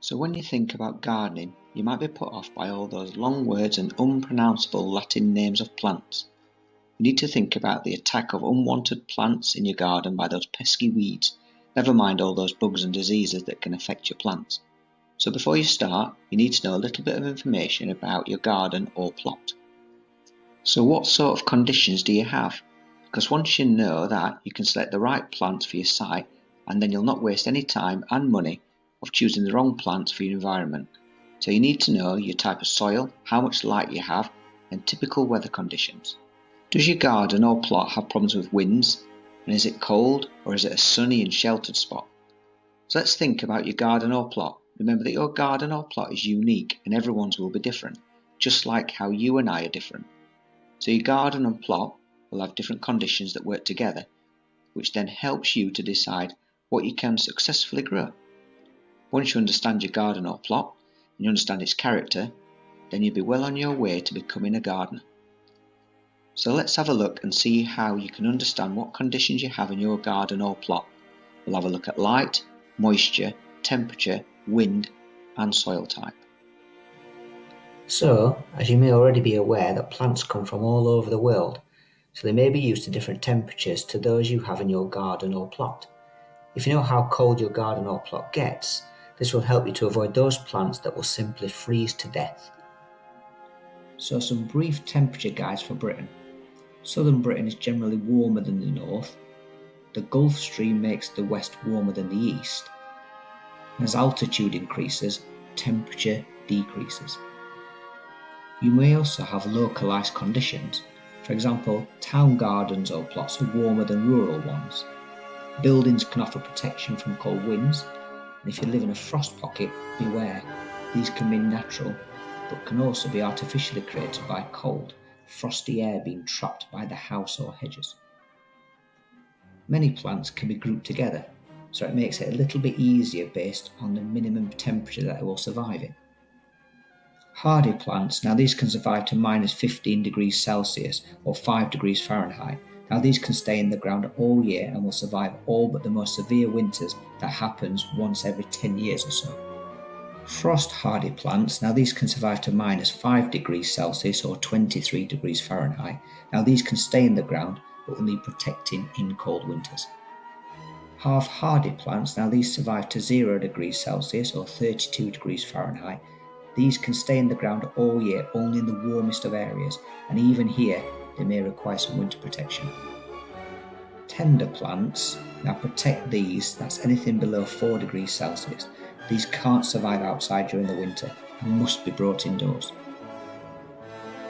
So when you think about gardening, you might be put off by all those long words and unpronounceable Latin names of plants. You need to think about the attack of unwanted plants in your garden by those pesky weeds, never mind all those bugs and diseases that can affect your plants. So before you start, you need to know a little bit of information about your garden or plot. So what sort of conditions do you have? Because once you know that, you can select the right plants for your site, and then you'll not waste any time and money of choosing the wrong plants for your environment. So you need to know your type of soil, how much light you have, and typical weather conditions. Does your garden or plot have problems with winds? And is it cold, or is it a sunny and sheltered spot? So let's think about your garden or plot. Remember that your garden or plot is unique and everyone's will be different, just like how you and I are different. So your garden and plot will have different conditions that work together, which then helps you to decide what you can successfully grow. Once you understand your garden or plot, and you understand its character, then you'll be well on your way to becoming a gardener. So let's have a look and see how you can understand what conditions you have in your garden or plot. We'll have a look at light, moisture, temperature, wind, and soil type. So, as you may already be aware that plants come from all over the world, so they may be used to different temperatures to those you have in your garden or plot. If you know how cold your garden or plot gets, this will help you to avoid those plants that will simply freeze to death. So some brief temperature guides for Britain. Southern Britain is generally warmer than the north. The Gulf Stream makes the west warmer than the east. As altitude increases, temperature decreases. You may also have localised conditions. For example, town gardens or plots are warmer than rural ones. Buildings can offer protection from cold winds, and if you live in a frost pocket, beware. These can be natural, but can also be artificially created by cold, frosty air being trapped by the house or hedges. Many plants can be grouped together, so it makes it a little bit easier based on the minimum temperature that it will survive in. Hardy plants, now these can survive to minus 15 degrees Celsius or 5 degrees Fahrenheit. Now these can stay in the ground all year and will survive all but the most severe winters that happens once every 10 years or so. Frost hardy plants, now these can survive to minus 5 degrees Celsius or 23 degrees Fahrenheit. Now these can stay in the ground but will need protecting in cold winters. Half hardy plants, now these survive to 0 degrees Celsius or 32 degrees Fahrenheit. These can stay in the ground all year only in the warmest of areas, and even here they may require some winter protection. Tender plants, now protect these, that's anything below 4 degrees Celsius. These can't survive outside during the winter and must be brought indoors.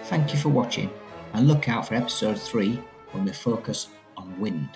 Thank you for watching, and look out for episode 3 when we focus on wind.